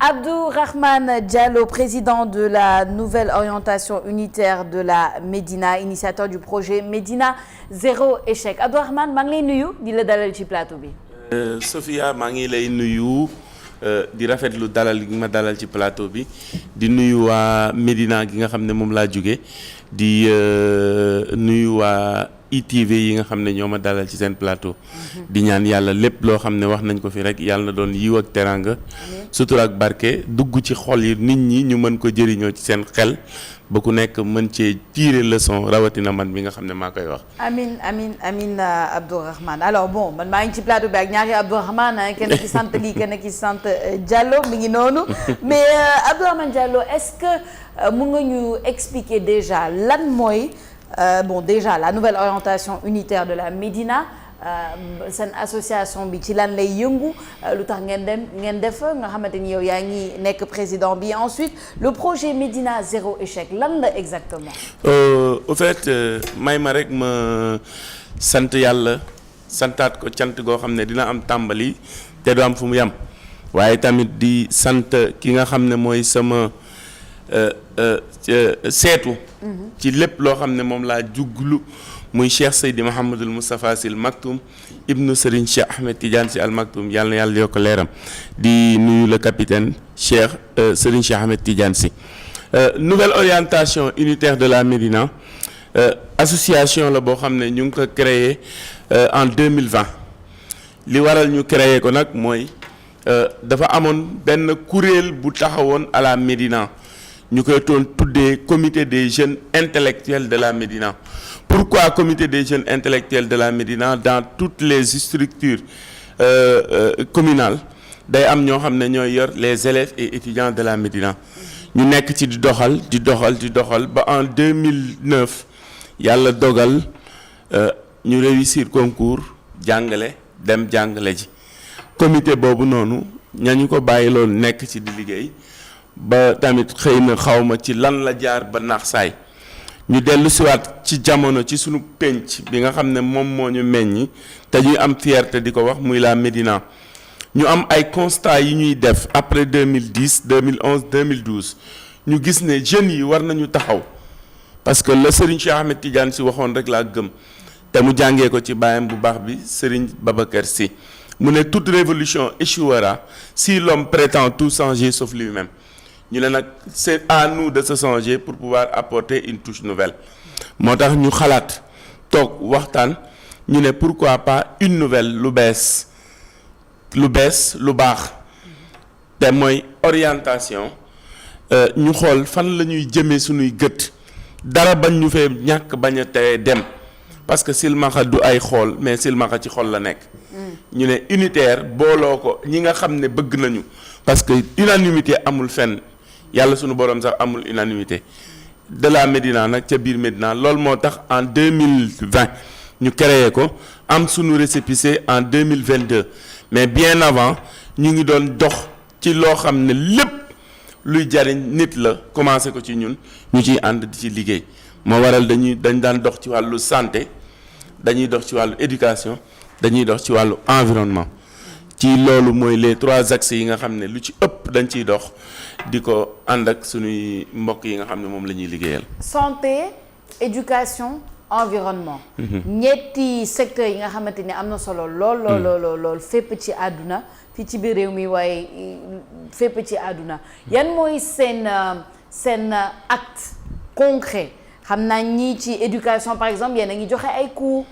Abdourahmane Diallo, président de la nouvelle orientation unitaire de la Médina, initiateur du projet Médina zéro échec. Abdourahmane, maa ngi lay nuyu di la dalal ci plateau bi. Sophia, maa ngi lay nuyu di rafetlu dalal gi ma dalal ci plateau bi di nuyu waa Médina gi nga xam ne moom laa jóge di nuyu waa ITV yi nga xam ne ñoo ma dalal ci seen plateau. di ñaan yàlla lépp loo xam ne wax nañ ko fi rek yàlla na doon yiw ak teranga sutura ak barke dugg ci xol yi nit ñi ñu mën ko jëriñoo ci seen xel ba ku nekk mën cee tirer leçon rawatina man bi nga xam ne maa koy wax. amin Abdourahmane alors bon man maa ngi ci plateau bi ak ñaari Abdourahmane kenn ki sant lii kenn ki sant Diallo mi ngi noonu mais Abdourahmane Diallo est-ce que mun nga ñu expliquer déjà lan mooy. Déjà la nouvelle orientation unitaire de la Médina seen association bi ci lan lay yëngu lu tax ngeen def nga xamante ni yow yaa ngi nekk président bi ensuite le projet Médina zéro échec lan la exactement. Au fait may ma rek ma sant yàlla santaat ko cant goo xam ne dina am tàmbali te du am fu mu yam waaye tamit di sant ki nga xam ne mooy sama seetu. ci lépp loo xam ne moom laa juglu muy Cheikh Seydi Mouhamadul Moustapha Sy Al Maktoum ibnu Serigne Cheikh Ahmed Tidiane Sy Al Maktoum yàlla na yàlla yokk leeram di nuyu le capitaine Cheikh Serigne Cheikh Ahmed Tidiane Sy nouvelle orientation unitaire de la Médina association la boo xam ne ñu ngi ko créé en 2020 li waral ñu créé ko nag mooy dafa amoon benn kuréel bu taxawoon à la Médina ñu koy doon tuddee comité des jeunes intellectuels de la Médina. Pourquoi comité des jeunes intellectuels de la Médina? Dans toutes les structures communales day am ñoo xam ne ñooy yor les élèves et étudiants de la Médina ñu nekk ci di doxal ba en 2009 yàlla dogal ñu réussir concours dem jàngale ji comité boobu noonu ñañu ko bàyyi loolu nekk ci di liggéey ba tamit xëy na xawma ci lan la jaar ba naax saay ñu dellu siwaat ci jamono ci sunu penc bi nga xam ne moom moo ñu meññi te ñuy am fierté di ko wax muy la Médina ñu am ay constats yi ñuy def après 2010 2011 2012 ñu gis ne jeunes yi war nañu taxaw parce que la Serigne Cheikh Ahmed Tidiane Sy waxoon rek laa gëm te mu jàngee ko ci baayam bu baax bi Serigne Babacar Sy mu ne toute révolution échouera si l'homme prétend tout changer sauf lui-même. ñu ne nag c'est à nous de se changer pour pouvoir apporter une touche nouvelle moo tax ñu xalaat toog waxtaan ñu ne pourquoi pas une nouvelle lu bees lu baax te mooy orientation ñu xool fan la ñuy jëmee suñuy gët dara bañ ñu fee ñàkk bañ a teye dem parce que silmaxa du ay xool mais silmaxa ci xol la nekk ñu ne unitaire booloo ko ñi nga xam ne bëgg nañu parce que unanimité amul fenn yàlla sunu borom sax amul unanimité de la Médina nag ca biir Médina loolu moo tax en 2020 ñu créé ko am sunu récépissé en 2022 mais bien avant ñu ngi doon dox ci loo xam ne lépp luy jariñ nit la commencé ko ci ñun ñu ciy ànd di ci liggéey moo waral dañ daan dox ci wàllu santé dañuy dox ci wàllu éducation dañuy dox ci wàllu environnement ci loolu mooy les trois axes yi nga xam ne lu ci ëpp dañ ciy dox di ko ànd ak suñuy mbokk yi nga xam ne moom la ñuy liggéeyal. santé éducation environnement. ñetti secteurs yi nga xamante ni am na solo lool fépp ci àdduna fii ci biir réew mi waaye fépp ci àdduna yan mooy seen acte concret xam naa ñii ci éducation par exemple yéen a ngi joxe ay cours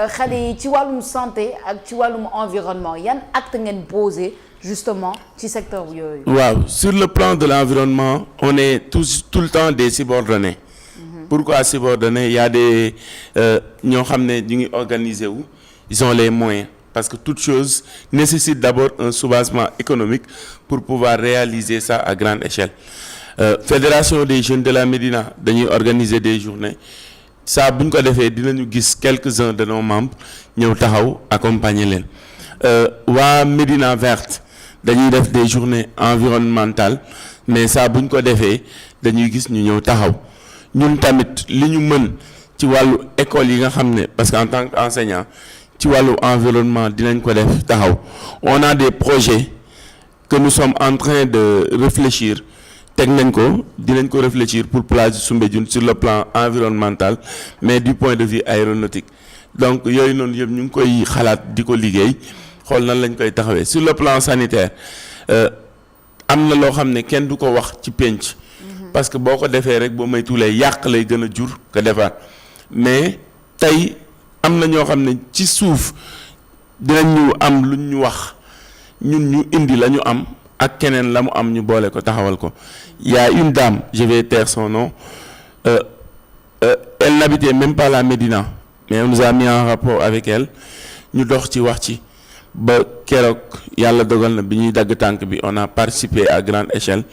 xale yi ci wàllum santé ak ci wàllum environnement yan acte ngeen posé justement ci secteur yooyu. waaw sur le plan de l'environnement on est tout le temps des subordonnés. Pourquoi subordonnés? Il y a des ñoo xam ne ñu ngi organiser wu ils ont les moyens parce que toute chose nécessite d'abord un soubassement économique pour pouvoir réaliser ça à grande échelle. Fédération des jeunes de la Médina dañuy organiser des journées saa bu ñu ko defee dinañu gis quelques-uns de nos membres ñëw taxaw accompagner leen waa Médina verte dañuy def des journées environnementales mais saa bu ñu ko defee dañuy gis ñu ñëw taxaw ñun tamit li ñu mën ci wàllu école yi nga xam ne parce que en tant qu'enseignant ci wàllu environnement dinañ ko def taxaw on a des projets que nous sommes en train de réfléchir teg nañ ko dinañ ko réfléchir pour plage Soumbédioune sur le plan environnemental mais du point de vue aéronautique donc yooyu noonu yëpp ñu ngi koy xalaat di ko liggéey xool nan lañ koy taxawee sur le plan sanitaire am na loo xam ne kenn du ko wax ci penc parce que boo ko defee rek boo moytuwulee yàq lay gën a jur ko defar mais tey am na ñoo xam ne ci suuf dinañ ñu am luñ ñu wax ñun ñu indi la ñu am ak keneen la mu am ñu boole ko taxawal ko il y a une dame je vais taire son nom elle n'habitait même pas la Médina mais on nous a mis en rapport avec elle ñu dox ci wax ci ba keroog yàlla dogal na bi ñuy dagg tànk bi on a participé à grande échelle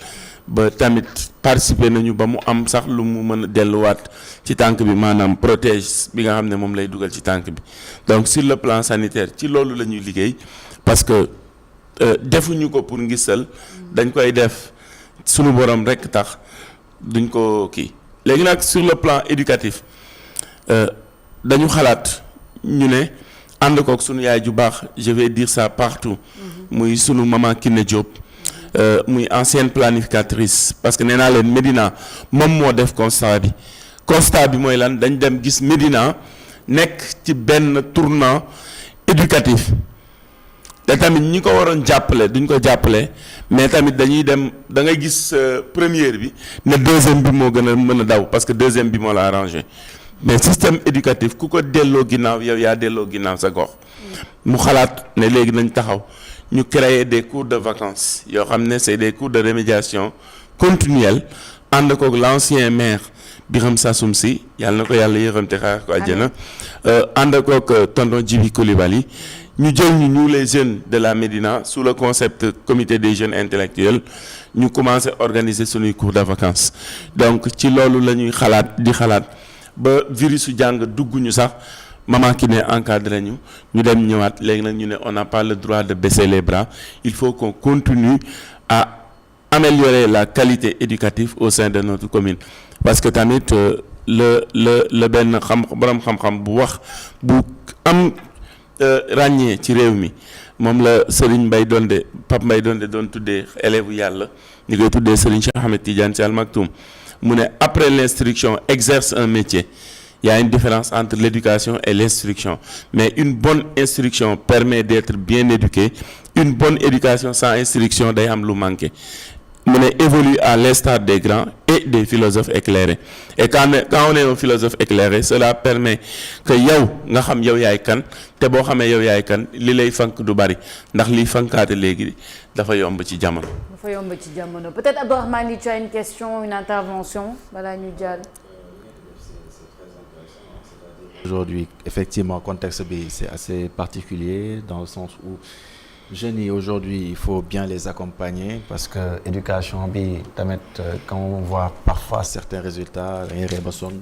ba tamit participer nañu ba mu am sax lu mu mën a delluwaat ci tànk bi maanaam protège bi nga xam ne moom lay dugal ci tànk bi donc sur le plan sanitaire ci loolu la ñuy liggéey parce que defuñu ko pour ngisal dañ koy def sunu borom rekk tax duñ ko kii léegi nag sur le plan éducatif dañu xalaat ñu ne ànd kook sunu yaay ju baax je vais dire ça partout muy sunu maman Kiné Diop muy ancienne planificatrice parce que nee naa leen Médina moom moo def constat bi mooy lan dañ dem gis Médina nekk ci benn tournant éducatif te tamit ñi ko waroon jàppale duñ ko jàppale mais tamit dañuy dem da ngay gis première bi ne deuxième bi moo gën a mën a daw parce que deuxième bi moo la arrangé mais système éducatif ku ko delloo ginnaaw yow yaa delloo ginnaaw sa gox mu xalaat ne léegi nañ taxaw ñu créer des cours de vacances yoo xam ne c'est des cours de remédiation continuelle ànd kook l'ancien maire Birame Sassoum Sy yàlla na ko yàlla yërëm te xaar ko àjjana ànd kook tonton Djibi Coulibaly ñu jël ñu les jeunes de la Médina sous le concept comité des jeunes intellectuels ñu commencé organiser suñuy cours de vacances donc ci loolu la ñuy xalaat di xalaat ba virusu jàng dugg ñu sax maman ki ne encadré ñu dem ñëwaat léegi nag ñu ne on n'a pas le droit de baisser les bras il faut qu'on continue à améliorer la qualité éducative au sein de notre commune parce que tamit le benn borom xam-xam bu wax bu am ràññee ci réew mi moom la Serigne Mbaye Donde Pape Mbaye Donde doon tuddee élève yàlla ñu koy tuddee Serigne Cheikh Ahmed Tidiane Sy Al Maktoum mu ne après l'instruction exerce un métier. Il y a une différence entre l'éducation et l'instruction. Mais une bonne instruction permet d'être bien éduqué. Une bonne éducation sans instruction day am lu manqué. mu ne évolue à l'instar des grands et des philosophes éclairés. Et quand on est un philosophe éclairé, cela permet que yow nga xam yow yaay kan te boo xamee yow yaay kan li lay fank du bari ndax liy fankaate léegi dafa yomb ci jamono. Peut-être Abdourahmane, tu as une question, une intervention balaa ñu jàll. Aujourd'hui, effectivement, le contexte c'est assez particulier dans le sens où jeunes yi aujourd'hui il faut bien les accompagner parce que éducation bi tamit quand on voit parfois certains résultats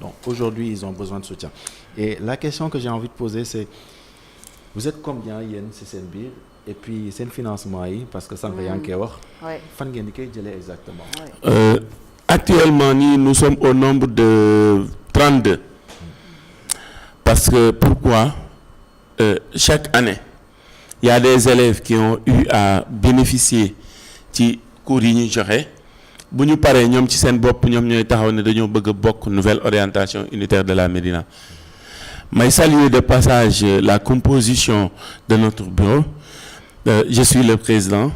donc aujourd'hui ils ont besoin de soutien et la question que j'ai envie de poser c'est vous êtes combien yéen ci seen biir et puis seen financement yi parce que sànq yaa ngi koy wax fan ngeen di koy jëlee exactement actuellement nii nous sommes au nombre de 32 parce que pourquoi chaque année il y a des élèves qui ont eu à bénéficier ci cours yi ñuy joxe bu ñu paree ñoom ci seen bopp ñoom ñooy taxaw ne dañoo bëgg a bokk nouvelle orientation unitaire de la Médina may saluer de passage la composition de notre bureau je suis le président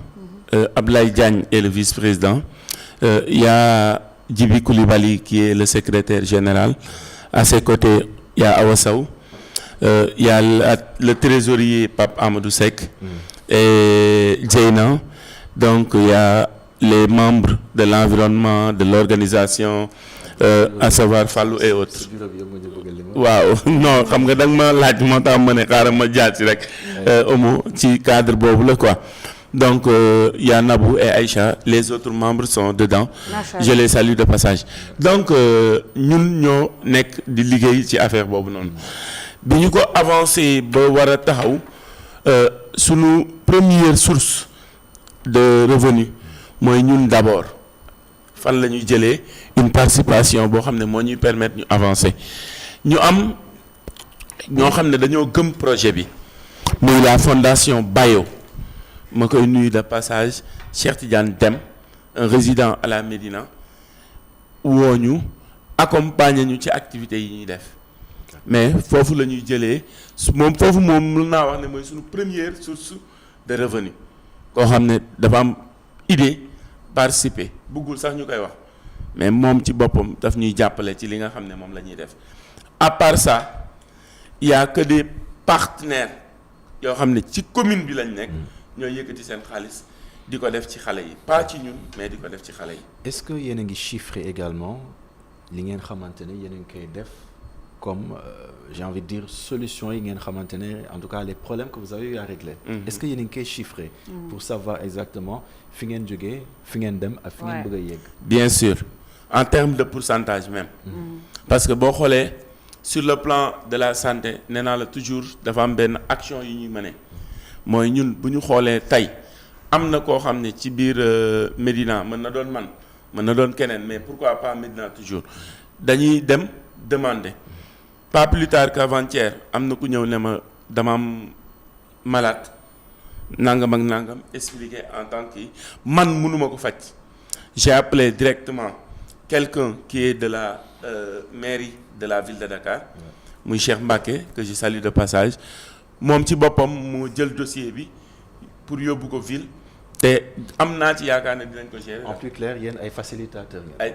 Ablaye Diagne est le vice-président il y a Djibi Coulibaly qui est le secrétaire général à ses côtés il y a Awa Sow il y a le trésorier Pape Amadou Seck et Dieyna donc il y a les membres de l'environnement de l'organisation à savoir Fallou et autres waaw non xam nga da nga ma laaj moo tax ma ne xaaral ma jaar ci rek omo ci cadre boobu la quoi donc il y a Nabou et Aïcha les autres membres sont dedans je les salue de passage donc ñun ñoo nekk di liggéey ci affaire boobu noonu bi ñu ko avancé ba war a taxaw sunu première source de revenu mooy ñun d'abord fan la ñuy jëlee une participation boo xam ne moo ñuy permettre ñu avancer ñu am ñoo xam ne dañoo gëm projet bi muy la fondation Bayo ma koy nuyu de passage Cheikh Tidiane Deme un résident à la Médina woo ñu accompagner ñu ci activités yi ñuy def mais foofu la ñuy jëlee moom foofu moom mën naa wax ne mooy suñu première source de revenu koo xam ne dafa am idée participer bëggul sax ñu koy wax mais moom ci boppam daf ñuy jàppale ci li nga xam ne moom la ñuy def à part ça il y a que des partenaires yoo xam ne ci commune bi lañ nekk ñooy yëkkati seen xaalis di ko def ci xale yi pas ci ñun mais di ko def ci xale yi. est-ce que yéen a ngi chiffrer également li ngeen xamante ne yéen a ngi koy def comme j'ai envie de dire solution yi ngeen xamante ne en tout cas les problèmes que vous avez eu à régler. Est-ce que yéen a ngi koy chiffrer. pour savoir exactement fi ngeen jógee fi ngeen dem ak fi ngeen bëgg a yegg. bien sûr en termes de pourcentage même. parce que boo xoolee sur le plan de la santé nee naa la toujours dafa am benn action yu ñuy mëne mooy ñun bu ñu xoolee tey am na koo xam ne ci biir Médina mën na doon man mën na doon keneen mais pourquoi pas Médina toujours dañuy dem demander pas plus tard qu'avant-hier am na ku ñëw ne ma dama am malade nangam ak nangam expliquer en tant que man mënuma ko faj j'ai appelé directement quelqu'un qui est de la mairie de la ville de Dakar muy Cheikh Mbacké que je salue de passage moom ci boppam moo jël dossier bi pour yóbbu ko ville te am naa ci yaakaar ne dinañ ko gérer. en plus clair yéen ay facilitateurs ay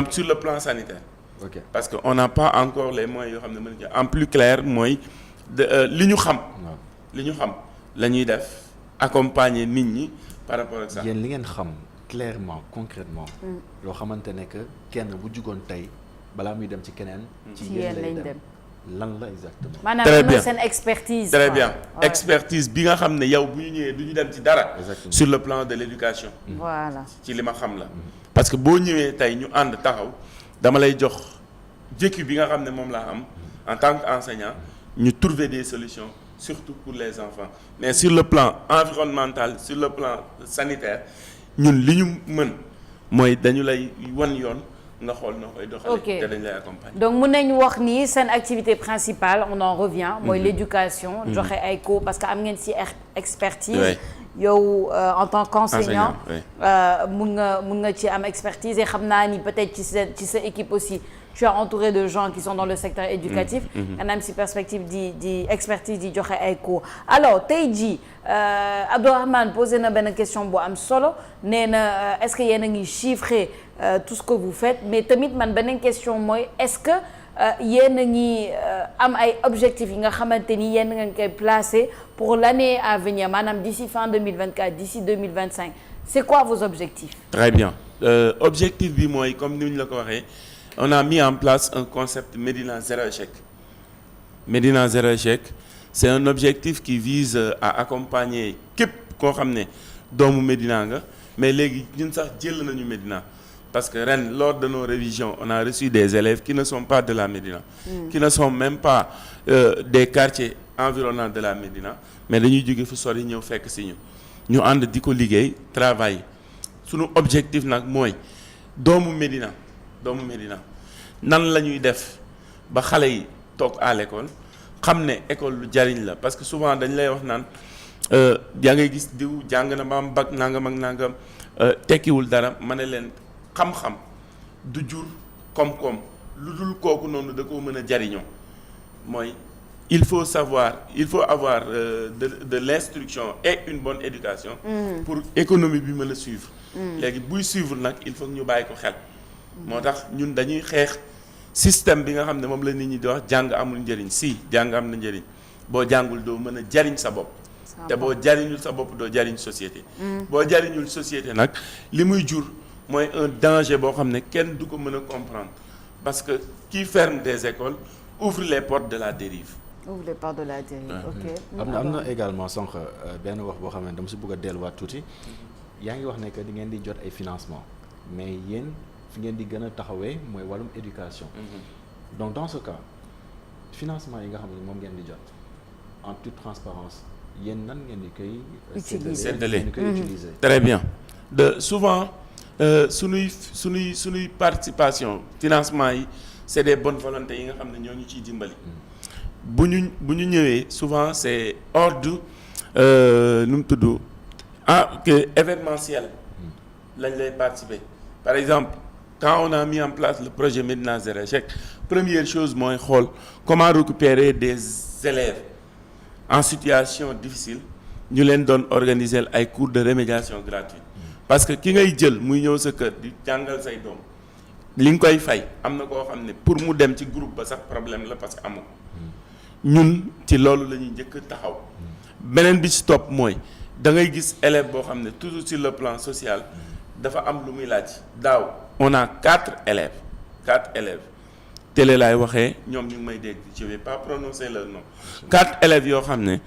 sur le plan sanitaire. ok parce que on n'a pas encore les moyens yoo xam ne mën nañu en plus clair mooy li ñu xam. li ñu xam la ñuy def accompagner nit ñi par rapport ak ça. yéen li ngeen xam clairement concrètement loo xamante ne que kenn bu jugoon tey balaa muy dem ci keneen. ci yéen lay dem lan la exactement. maanaam am na seen expertise. très bien expertise bi nga xam ne yow bu ñu ñëwee du ñu dem ci dara. sur le plan de l'éducation. voilà ci li ma xam la. parce que boo ñëwee tey ñu ànd taxaw dama lay jox jékki bi nga xam ne moom laa am en tant qu'enseignant ñu trouver des solutions surtout pour les enfants mais sur le plan environnemental sur le plan sanitaire ñun li ñu mën mooy dañu lay wan yoon. nga xool noo koy doxalee te dañ lay accompagner. donc mun nañu wax ni seen activité principale on en revient mooy l'éducation joxe ay cours parce que am ngeen ci expertise yow en tant qu'enseignant mun nga ci am expertise et xam naa ni peut-être ci sa équipe aussi tu es entouré de gens qui sont dans le secteur éducatif nga am ci perspective di expertise di joxe ay cours alors tey jii Abdourahmane posé na benn question bu am solo nee na est-ce que yéen a ngi chiffrer tout ce que vous faites mais tamit man beneen question mooy est-ce que yéen a ngi am ay objectifs yi nga xamante ni yéen nga koy placer pour l'année à venir maanaam d'ici fin 2024 d'ici 2025 c'est quoi vos objectifs? Très bien objectif bi mooy comme ni ñu la ko waxee on a mis en place un concept Médina zéro échec. Médina zéro échec c'est un objectif qui vise à accompagner képp koo xam ne doomu Médina nga mais léegi ñun sax jël nañu Médina parce que ren lors de nos révisions on a reçu des élèves qui ne sont pas de la Médina qui ne sont même pas des quartiers environnants de la Médina mais dañuy jóge fu sori ñëw fekk si ñu ànd di ko liggéey travail sunu objectif nag mooy doomu Médina nan la ñuy def ba xale yi toog à l'école xam ne école lu jariñ la parce que souvent dañ lay wax naan yaa ngay gis diw jàng na ba am bac nangam ak nangam tekkiwul dara ma ne leen xam-xam du jur koom-koom lu dul kooku noonu da koo mën a jariñoo mooy il faut avoir de l'instruction et une bonne éducation pour économie bi mën a suivre léegi buy suivre nag il faut que ñu bàyyi ko xel moo tax ñun dañuy xeex système bi nga xam ne moom la nit ñi di wax jàng amul njëriñ si jàng am na njëriñ boo jàngul doo mën a jariñ sa bopp te boo jariñul sa bopp doo jariñ société boo jariñul société nag li muy jur mooy un danger boo xam ne kenn du ko mën a comprendre parce que qui ferme des écoles ouvre les portes de la dérive. ouvre les portes de la dérive. ok. am na également sànq benn wax boo xam ne dama si bëgg a delluwaat tuuti yaa ngi wax ne que di ngeen di jot ay financement mais yéen fi ngeen di gën a taxawee mooy wàllum éducation. donc dans ce cas financement yi nga xam ne moom ngeen di jot en toute transparence yéen nan ngeen di koy. séddale utiliser. très bien souvent sunuy participation financement yi c'est des bonnes volontés yi nga xam ne ñoo ñu ciy dimbali. bu ñu ñëwee souvent c'est ordre nu mu tudd que événementiel lañ lay participer par exemple quand on a mis en place le projet Médina Zéro Échec première chose mooy xool comment récupérer des élèves en situation difficile ñu leen doon organiser ay cours de remédiation gratuite parce que ki ngay jël muy ñëw sa kër di jàngal say doom li nga koy fay am na koo xam ne pour mu dem ci groupe ba sax problème la parce que amu ko ñun ci loolu la ñuy njëkk taxaw beneen bi ci topp mooy da ngay gis élève boo xam ne toujours sur le plan social dafa am lu muy laaj daaw on a 4 élèves télé laay waxee ñoom ñu ngi may dégg je vais pas prononcer leur nom 4 élèves yoo xam ne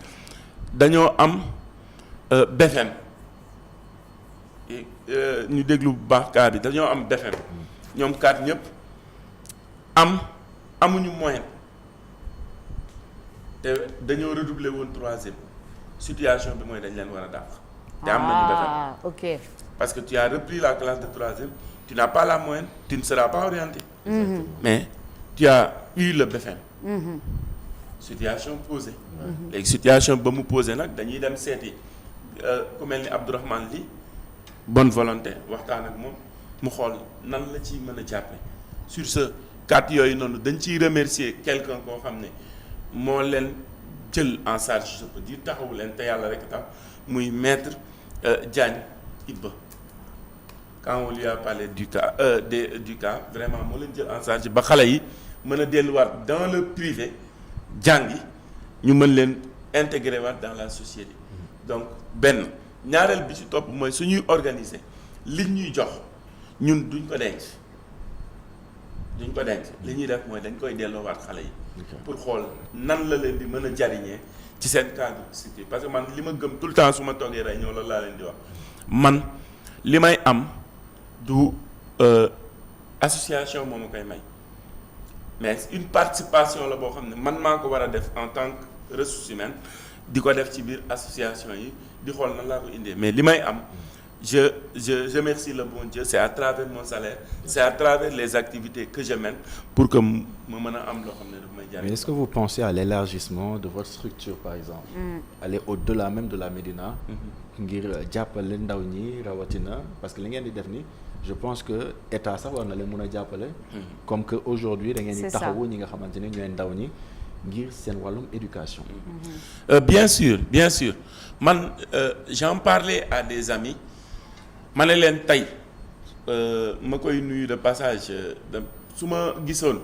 dañoo am BFM ñu déglu bu baax cas bi dañoo am BFM ñoom 4 ñëpp amuñu moyen te dañoo redoubler woon 3e situation bi mooy dañ leen war a dàq. te am nañu BFM ok. parce que tu as repris la classe de 3e tu n'as pas la moyenne tu ne seras pas orienté. mais tu as eu le BFM. situation posée. léegi situation ba mu posé nag dañuy dem seeti ku mel ni Abdourahmane Ly bonne volonté waxtaan ak moom mu xool nan la ci mën a jàppe sur ce 4 yooyu noonu dañ ciy remercier quelqu'un koo xam ne moo leen jël en charge je peux dire taxawu leen te yàlla rek tax muy maître Diagne Ibba quand on lui a parlé du cas du cas vraiment moo leen jël en charge ba xale yi mën a delluwaat dans le privé jàngi ñu mën leen intégrer waat dans la société donc benn ñaareel bi ci topp mooy suñuy organiser li ñuy jox ñun duñ ko denc li ñuy def mooy dañ koy delloowaat xale yi pour xool nan la leen di mën a jariñee ci seen cadre cité parce que man li ma gëm tout le temps su ma toogee rek ñëw la laa leen di wax man li may am du association moo ma koy may mais une participation la boo xam ne man maa ko war a def en tant que ressource humaine di ko def ci biir association yi di xool nan laa ko indee mais li may am je remercie le bon Dieu c'est à travers mon salaire c'est à travers les activités que je mène pour que ma mën a am loo xam ne daf may jariñ. Mais est-ce que vous pensez à l'élargissement de votre structure par exemple aller au-delà même de la Médina ngir jàppale ndaw ñi rawatina parce que li ngeen di def ni je pense que état sax war na leen mën a jàppale comme que aujourd'hui da ngeen di taxawu ñi nga xamante ne ñooy ndaw ñi ngir seen wàllum éducation. Bien sûr man j'en parlais à des amis ma ne leen tey ma koy nuyu de passage su ma gisoon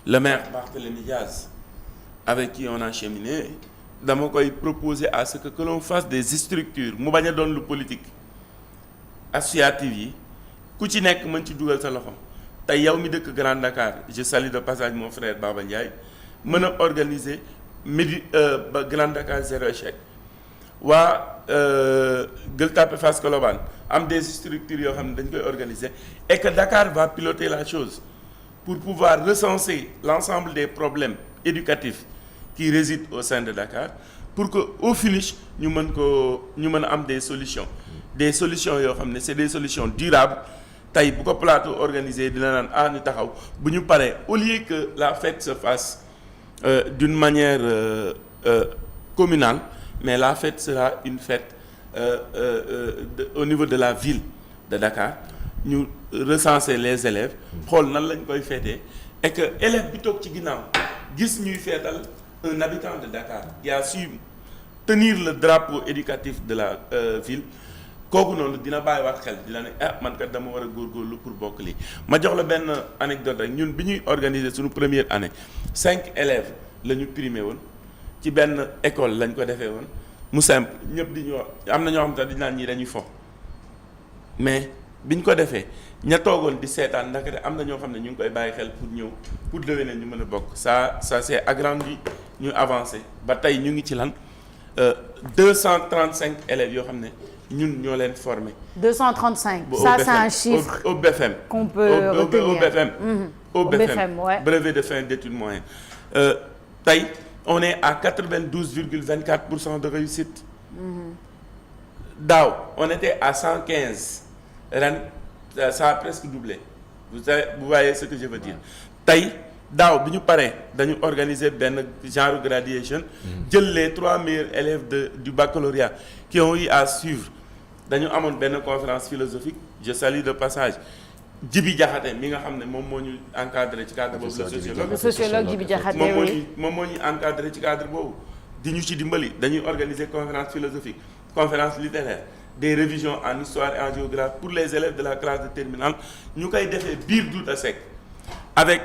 le maire Barthélémy Diaz avec qui on a cheminé dama koy proposer à ce que l'on fasse des structures mu bañ a doon lu politique associative yi ku ci nekk mën ci dugal sa loxo tey yow mi dëkk Grand Dakar je salue de passage mon frère Baba Ndiaye mën a organiser ba Grand Dakar Zéro Échec waa Gueule Tapée Fass Colobane am des structures yoo xam ne dañ koy organiser et que Dakar va piloter la chose pour pouvoir recenser l'ensemble des problèmes éducatifs qui résident au sein de Dakar pour que au finish ñu mën a am des solutions yoo xam ne c'est des solutions durables tey bu ko plateau organisé dina naan ñu taxaw bu ñu paree au lieu que la fête se fasse d'une manière communale mais la fête sera une fête au niveau de la ville de Dakar ñu recenser les élèves xool nan lañ koy fêter et que élève bi toog ci ginnaaw gis ñuy feetal un habitant de Dakar qui a su tenir le drapeau éducatif de la ville kooku noonu dina bàyyiwaat xel dina ne man kat dama war a góorgóorlu pour bokk lii ma jox la benn anecdote rek ñun bi ñuy organiser suñu première année 5 élèves la ñu primé woon ci benn école lañ ko defee woon mu simple ñëpp di ñu wax am na ñoo xam te dañu naan ñii dañuy fo mais biñ ko defee ña toogoon di seetaan ndakate am na ñoo xam ne ñu ngi koy bàyyi xel pour ñëw pour déwénee ñu mën a bokk ça c'est agrandi ñu avancé ba tey ñu ngi ci lan 235 élèves yoo xam ne ñun ñoo leen formé. 235 ça c'est un chiffre au BFM qu'on peut retenir au BFM ouais. brevet de fin d'études moyennes tey on est à 92,24% de réussite. daaw on était à 115 ren ça a presque doublé vous voyez ce que je veux dire tey daaw bi ñu paree dañu organiser benn genre graduation jël les 3 meilleurs élèves du baccalauréat qui ont eu à suivre dañu amoon benn conférence philosophique je salue de passage Djibi Diakhaté mi nga xam ne moom moo ñu encadré ci cadre boobu le sociologue Djibi Diakhaté moom moo ñu encadré ci cadre boobu di ñu ci dimbali dañuy organiser conférence philosophique conférence littéraire des révisions en histoire et en géographie pour les élèves de la classe de terminale ñu koy defee biir Douta Seck avec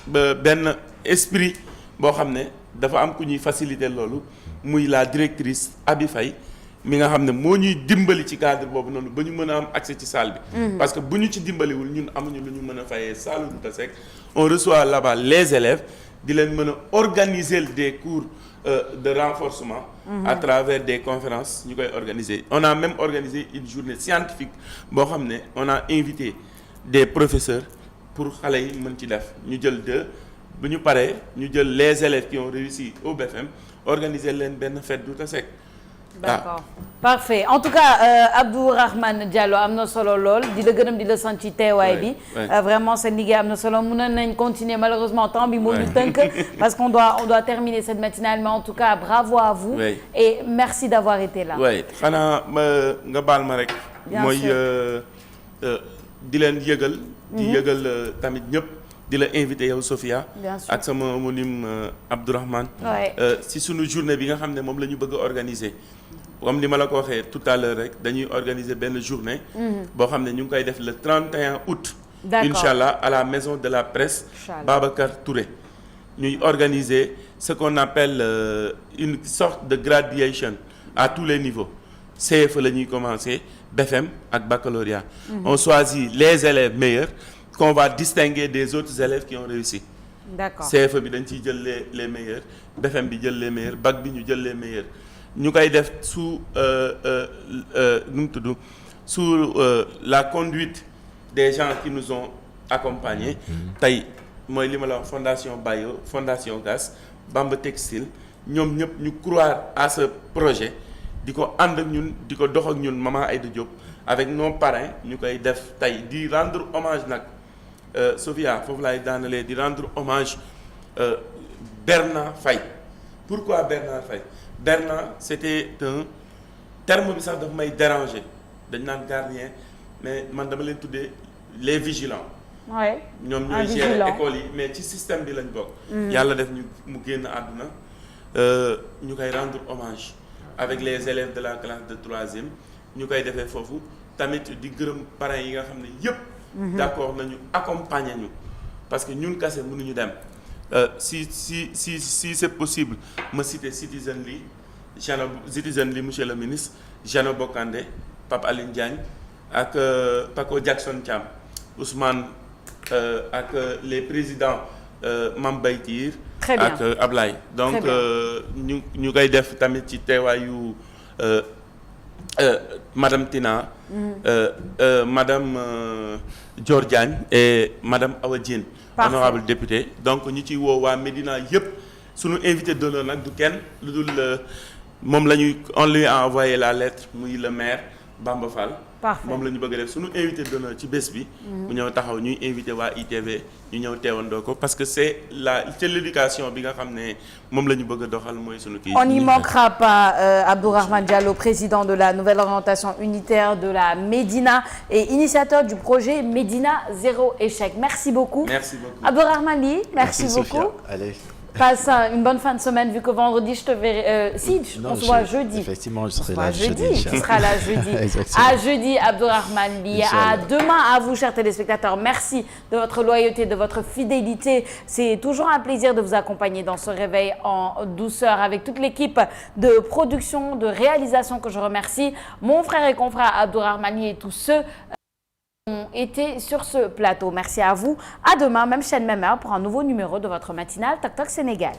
benn esprit boo xam ne dafa am ku ñuy faciliter loolu muy la directrice Abi Faye mi nga xam ne moo ñuy dimbali ci cadre boobu noonu ba ñu mën a am accès ci salle bi. parce que bu ñu ci dimbaliwul ñun amuñu lu ñu mën a fayee salle Douta Seck on reçoit là-bas les élèves di leen mën a organiser des cours de renforcement. À travers des conférences ñu koy organiser on a même organisé une journée scientifique boo xam ne on a invité des professeurs pour xale yi mën ci def ñu jël bu ñu paree ñu jël les élèves qui ont réussi au BFM organiser leen benn fête Douta Seck. d'accord parfait en tout cas Abdourahmane Diallo am na solo lool di la gërëm di la sant ci teewaay bi vraiment seen liggéey am na solo mënoon nañ continuer malheureusement temps bi moo ñu tënk parce qu'on doit terminer cette matinale mais en tout cas bravo à vous et merci d'avoir été là xanaa nga baal ma rek mooy di leen yëgal di yëgal tamit ñëpp di la invité yow Sophia ak sama homonyme Abdourahmane si sunu journée bi nga xam ne moom la ñu bëgg a organiser comme ni ma la ko waxee tout à l'heure rek dañuy organiser benn journée boo xam ne ñu ngi koy def le 31 août inchallah à la maison de la presse Babacar Touré ñuy organiser ce qu'on appelle une sorte de graduation à tous les niveaux CFE la ñuy commencer BFM ak baccalauréat on choisit les élèves meilleurs qu'on va distinguer des autres élèves qui ont réussi d'accord CFE bi dañ ciy jël les meilleurs BFM bi jël les meilleurs bac bi ñu jël les meilleurs ñu koy def sous nu mu tudd sous la conduite des gens qui nous ont accompagnés tey mooy li ma la wax fondation Bayo fondation Gas Bamba Textile ñoom ñëpp ñu croire à ce projet di ko ànd ak ñun di ko dox ak ñun Maman Aïda Diop avec nos parrains ñu koy def tey di rendre hommage nag Sophia foofu laay daanalee di rendre hommage Bernard Faye. Pourquoi Bernard Faye? Bernard c'était un terme bi sax dafa may déranger dañ naan gardien mais man dama leen tuddee les vigilants. ñoom ñooy gérer école yi mais ci système bi lañ bokk. yàlla def mu génn àdduna ñu koy rendre hommage avec les élèves de la classe de 3e ñu koy defee foofu tamit di gërëm parents yi nga xam ne yëpp. d'accord nañu accompagner ñu parce que ñun kase mënuñu dem si c'est possible ma citer Citizen Lee monsieur le ministre Jeannot Bokandé Pape Aline Diagne ak Paco Jackson Thiam Ousmane ak les présidents Mame Baytir ak Ablaye donc ñu koy def tamit ci teewaayu Madame Tina Madame Dior Diagne et Madame Awa Diène honorable député donc ñu ci woo waa Médina yëpp sunu invité d'honneur nag du kenn lu dul moom la ñuy on lui a envoyé la lettre muy le maire Bamba Fall moom la ñu bëgg a def sunu invité d'honneur ci bés bi mu ñëw taxaw ñuy invité waa ITV ñu ñëw teewandoo ko parce que c'est l'éducation bi nga xam ne moom la ñu bëgg a doxal mooy sunu kii. On n'y manquera pas Abdourahmane Diallo, président de la nouvelle orientation unitaire de la Médina et initiateur du projet Médina Zéro Échec. Merci beaucoup. Merci beaucoup. Abdourahmane Ly, merci beaucoup. Sophia. Allez. Passe une bonne fin de semaine vu que vendredi je te verrai. On se voit jeudi. Effectivement, je serai là jeudi. Tu seras là jeudi. À jeudi, Abdourahmane Ly. À demain à vous, chers téléspectateurs. Merci de votre loyauté, de votre fidélité. C'est toujours un plaisir de vous accompagner dans ce réveil en douceur avec toute l'équipe de production, de réalisation que je remercie. Mon frère et confrère Abdourahmane Ly et tous ceux ont été sur ce plateau. Merci à vous. À demain, même chaîne, même heure pour un nouveau numéro de votre matinale Tok Tok Sénégal.